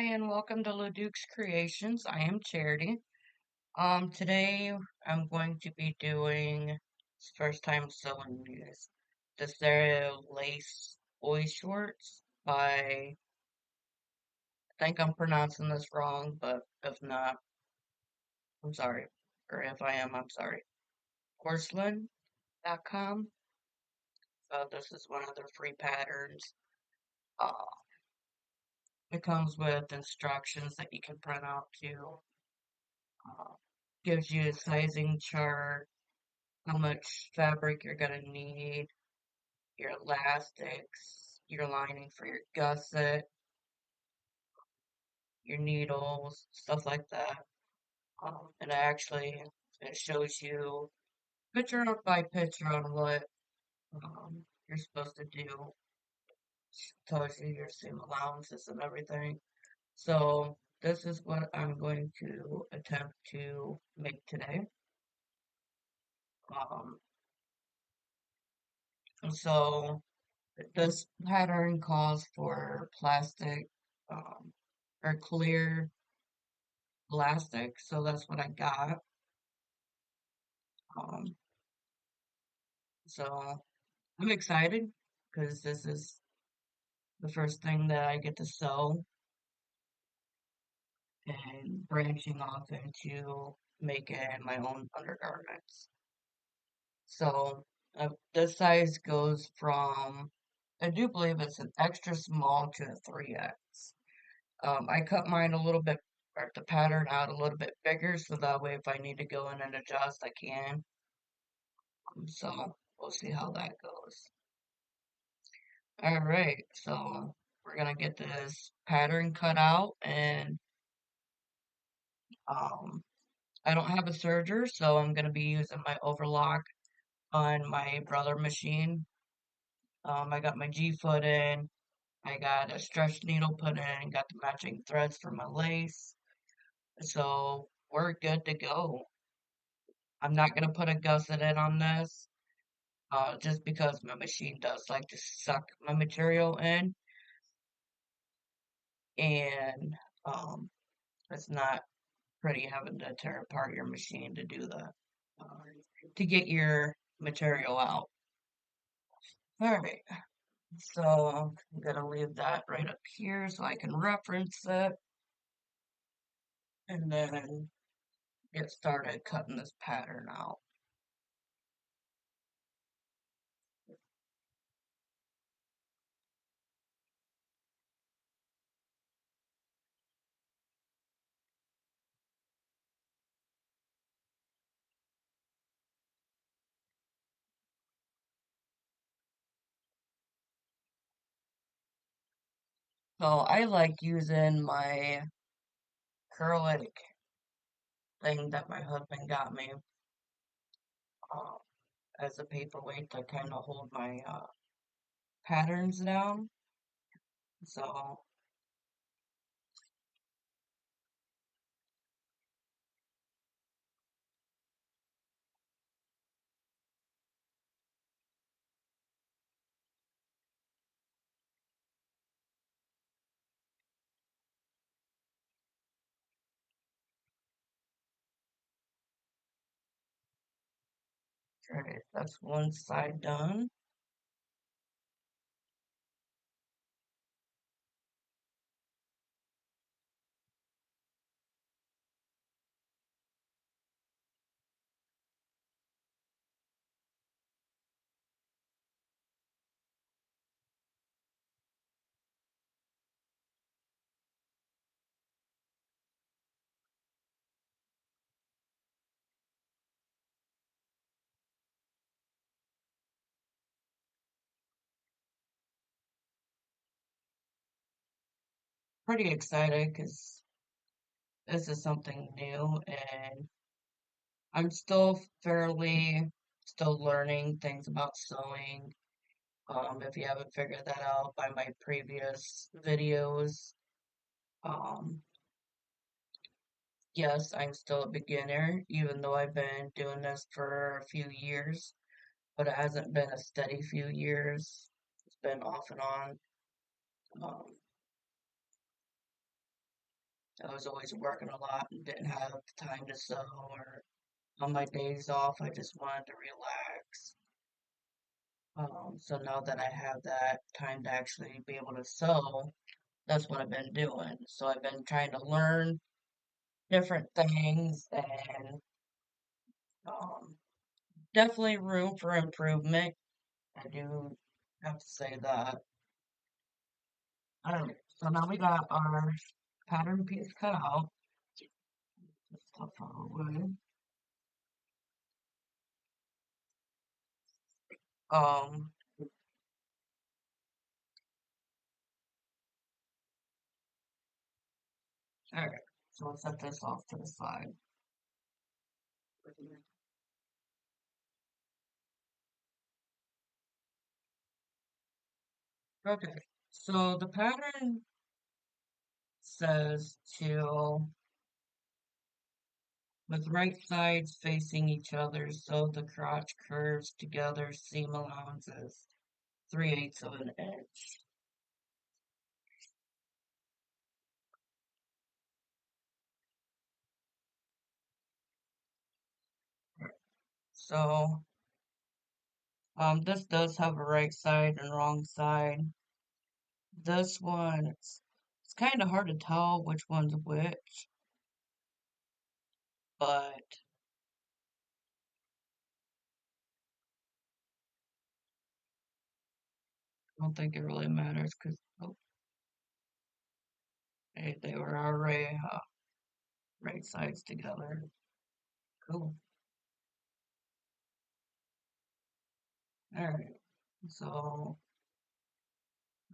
Hi, and welcome to Leduc's Creations. I am Charity. Today I'm going to be doing first time sewing these. The Sara lace Boyshorts by, I think I'm pronouncing this wrong, but if not, I'm sorry. Or if I am, I'm sorry. Porcelain.com. So this is one of their free patterns. Uh, it comes with instructions that you can print out too. Uh, Gives you a sizing chart, how much fabric you're gonna need, your elastics, your lining for your gusset, your needles, stuff like that. And it shows you picture by picture on what you're supposed to do. Tells you your seam allowances and everything. So this is what I'm going to attempt to make today. Um, so this pattern calls for plastic or clear elastic, so that's what I got. Um, so I'm excited because this is the first thing that I get to sew and branching off into making my own undergarments. So this size goes from, I do believe it's an extra small to a 3X. I cut mine a little bit, or the pattern out a little bit bigger, so that way if I need to go in and adjust, I can. So we'll see how that goes. All right, so we're gonna get this pattern cut out, and um, I don't have a serger, so I'm gonna be using my overlock on my brother machine. I got my G foot in, I got a stretch needle put in, got the matching threads for my lace, so we're good to go. I'm not gonna put a gusset in on this, just because my machine does like to suck my material in, and um, it's not pretty having to tear apart your machine to do that, uh, to get your material out. All right, so I'm gonna leave that right up here so I can reference it, and then get started cutting this pattern out. So I like using my acrylic thing that my husband got me, uh, as a paperweight to kind of hold my patterns down. So alright, that's one side done. Pretty excited because this is something new and I'm still learning things about sewing. If you haven't figured that out by my previous videos, um, yes, I'm still a beginner, even though I've been doing this for a few years, but it hasn't been a steady few years. It's been off and on. Um, I was always working a lot and didn't have time to sew, or on my days off, I just wanted to relax. So now that I have that time to actually be able to sew, that's what I've been doing. So I've been trying to learn different things and um, definitely room for improvement. I do have to say that. All right, so now we got our pattern piece cut out. Let's stuff that away. Um, all right, so let's set this off to the side. Okay, so the pattern says to, with right sides facing each other, sew the crotch curves together, seam allowances, 3/8 of an inch. So, this does have a right side and wrong side. This one, it's kind of hard to tell which one's which, but I don't think it really matters because oh, they were already right sides together. Cool. All right. So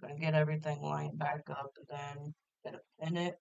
I'm gonna get everything lined back up and then gonna pin it.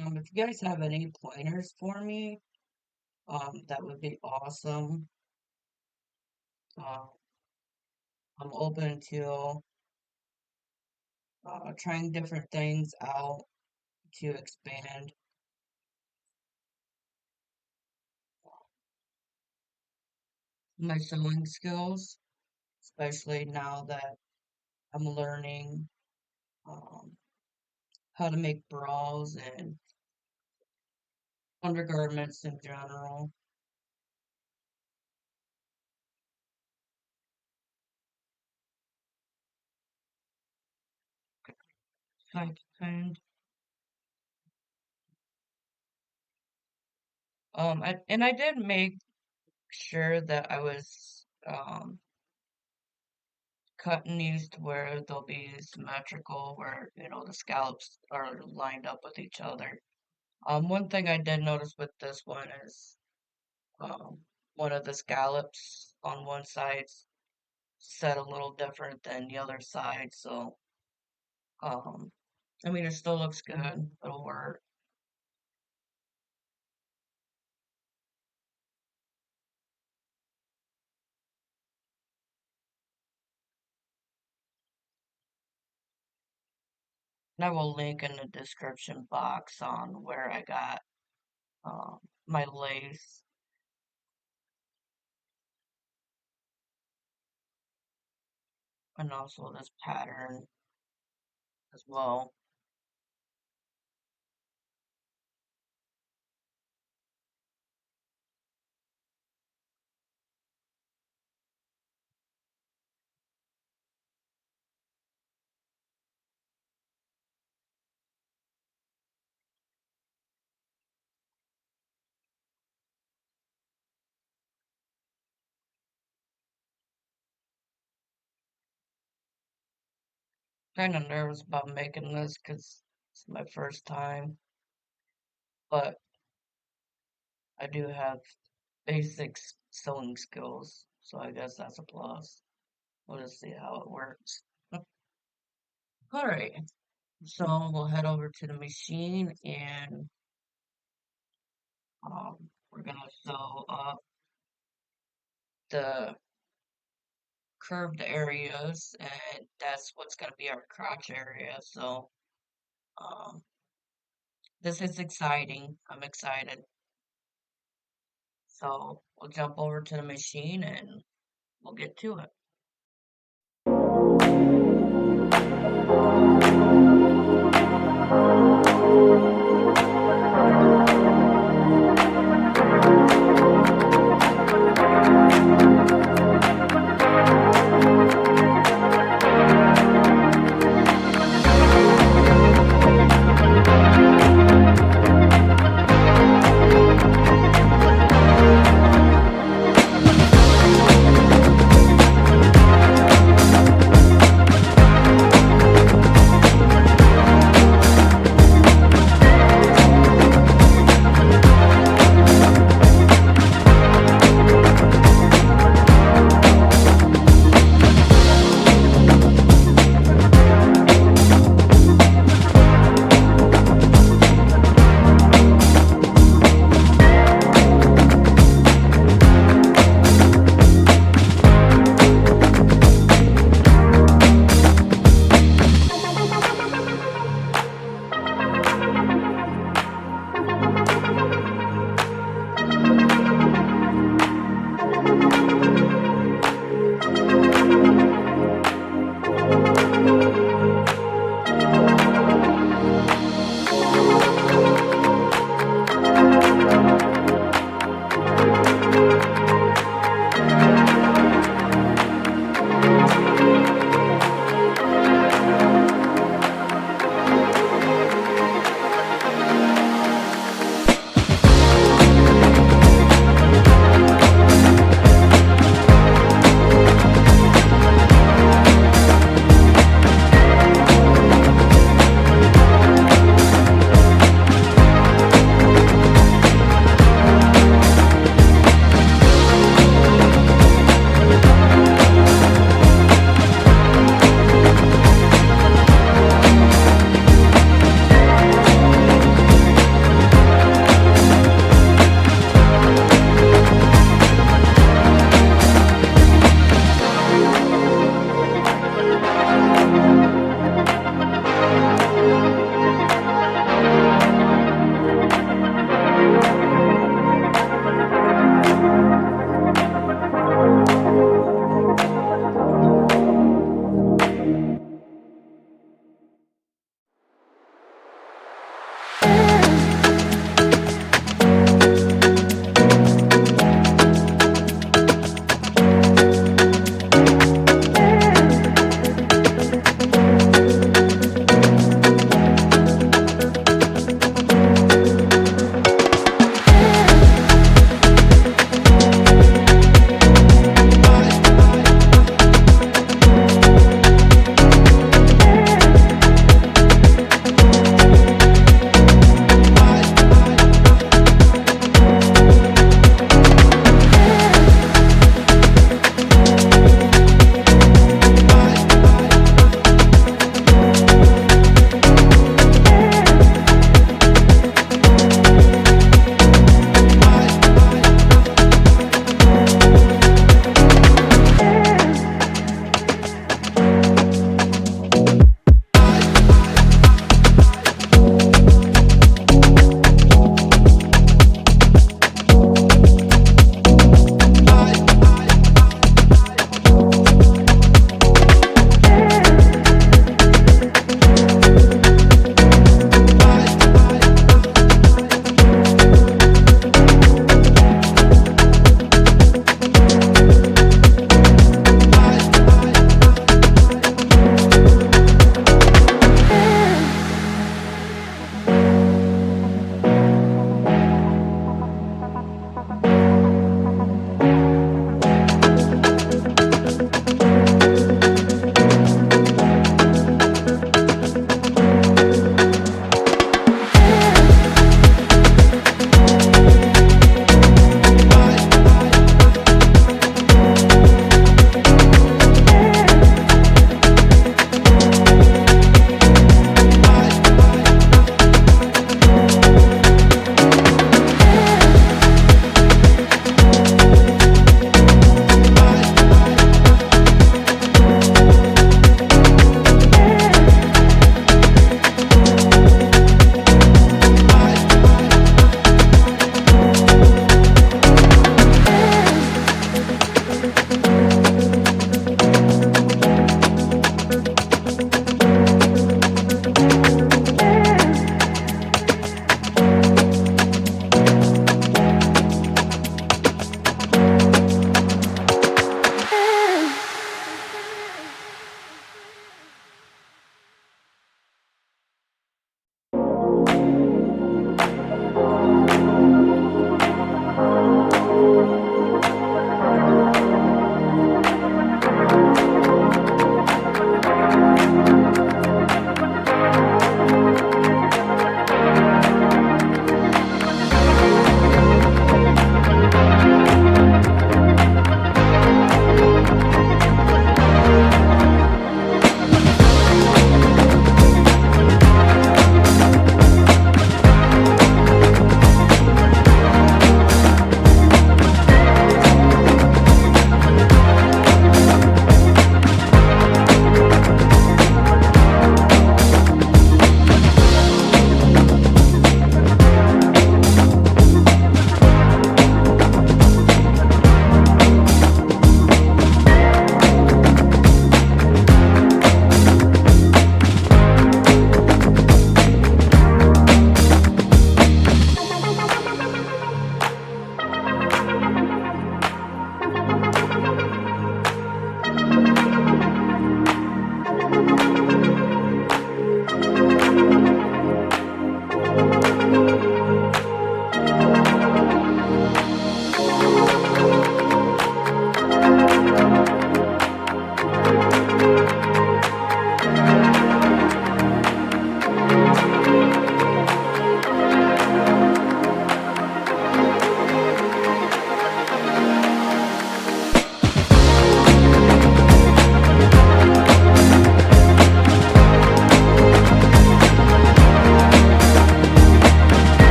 If you guys have any pointers for me, that would be awesome. Uh, I'm open to trying different things out to expand my sewing skills, especially now that I'm learning um, how to make bras and undergarments in general. And and I did make sure that I was cutting these to where they'll be symmetrical, where the scallops are lined up with each other. One thing I did notice with this one is um, one of the scallops on one side set a little different than the other side, so um, I mean it still looks good. It'll work. And I will link in the description box on where I got my lace and also this pattern as well. kind of nervous about making this because it's my first time, but I do have basic sewing skills, so I guess that's a plus. We'll just see how it works. All right, so we'll head over to the machine and we're gonna sew up the curved areas, and that's what's gonna be our crotch area. So um, this is exciting. I'm excited. So we'll jump over to the machine and we'll get to it.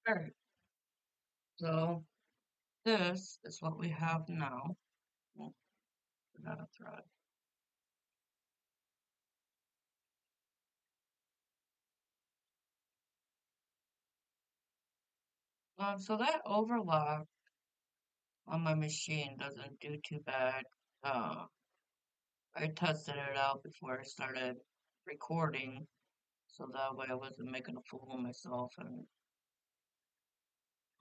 Alright, so this is what we have now. Oh, forgot a thread. So that overlock on my machine doesn't do too bad. Uh, I tested it out before I started recording, so that way I wasn't making a fool of myself and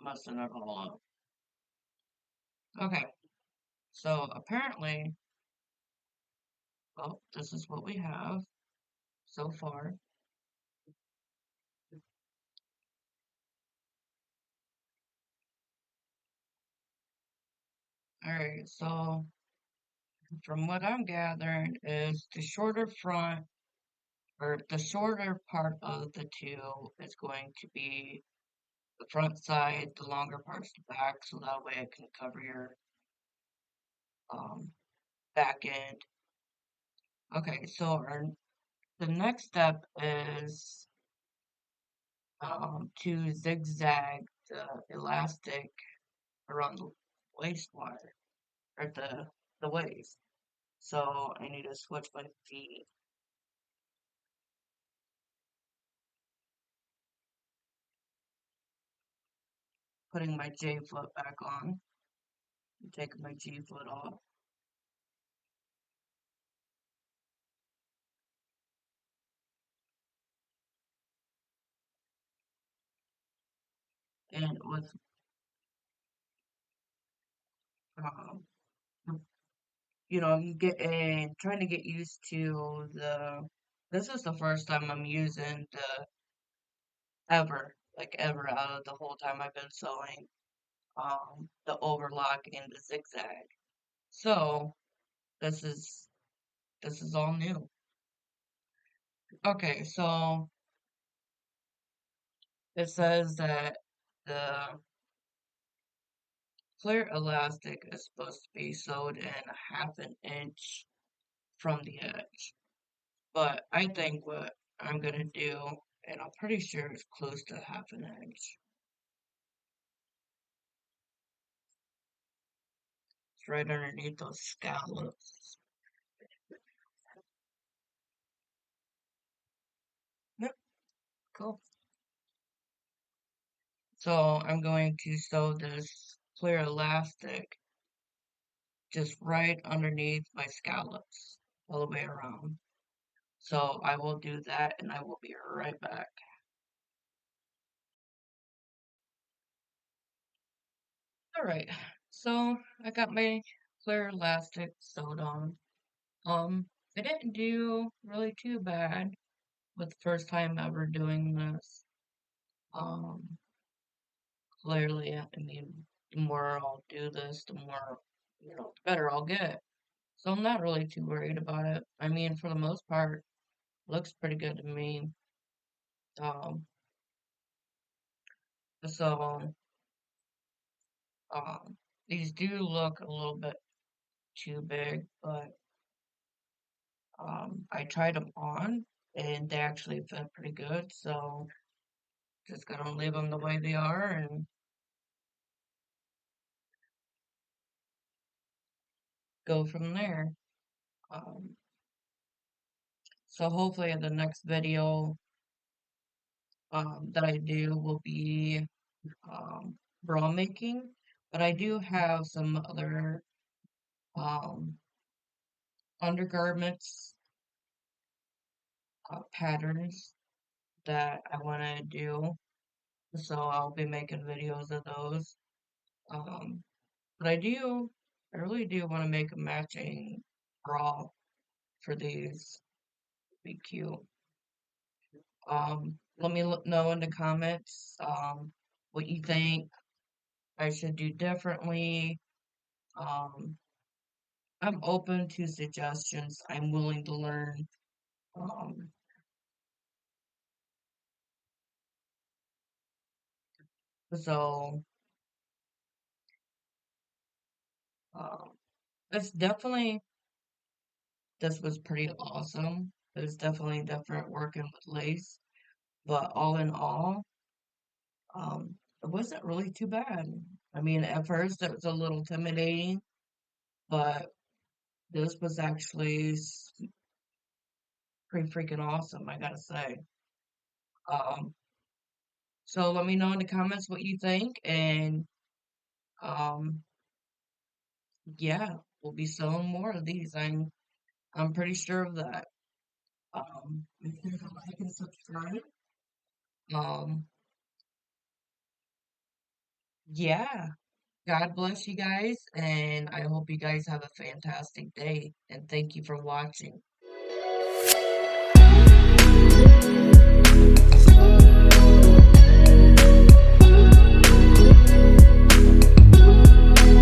messing it all up. Okay, so apparently, well, this is what we have so far. Alright, so from what I'm gathering is the shorter front, or the shorter part of the two is going to be the front side, the longer part's the back, so that way it can cover your um, back end. Okay, so the next step is to zigzag the elastic around the waist wire, or the waist. So I need to switch my feet, putting my J foot back on, and taking my G foot off. And with um, I'm getting trying to get used to the. This is the first time I'm using the ever out of the whole time I've been sewing, the overlock and the zigzag. So this is this is all new. Okay, so it says that the clear elastic is supposed to be sewed in a half an inch from the edge. But I think what I'm gonna do, and I'm pretty sure it's close to half an inch. It's right underneath those scallops. Yep, cool. So I'm going to sew this clear elastic just right underneath my scallops all the way around. So I will do that and I will be right back. Alright, so I got my clear elastic sewed on. I didn't do really too bad with the first time ever doing this. Um, Clearly, I mean, the more I'll do this, the more, the better I'll get. So I'm not really too worried about it. I mean, for the most part, looks pretty good to me. Um, so, um, these do look a little bit too big, but I tried them on and they actually fit pretty good. So just gonna leave them the way they are and go from there. Um, so hopefully the next video that I do will be bra making, but I do have some other um, undergarments patterns that I want to do, so I'll be making videos of those. Um, but I really do want to make a matching bra for these. Be cute. Let me know in the comments what you think I should do differently. Um, I'm open to suggestions. I'm willing to learn. Um, so um, it's definitely this was pretty awesome. It was definitely different working with lace, but all in all, it wasn't really too bad. I mean, at first it was a little intimidating, but this was actually pretty freaking awesome, I gotta say. Um, so let me know in the comments what you think, and um, yeah, we'll be selling more of these. I'm pretty sure of that. Make sure to like and subscribe. Um, yeah, God bless you guys, and I hope you guys have a fantastic day. And thank you for watching.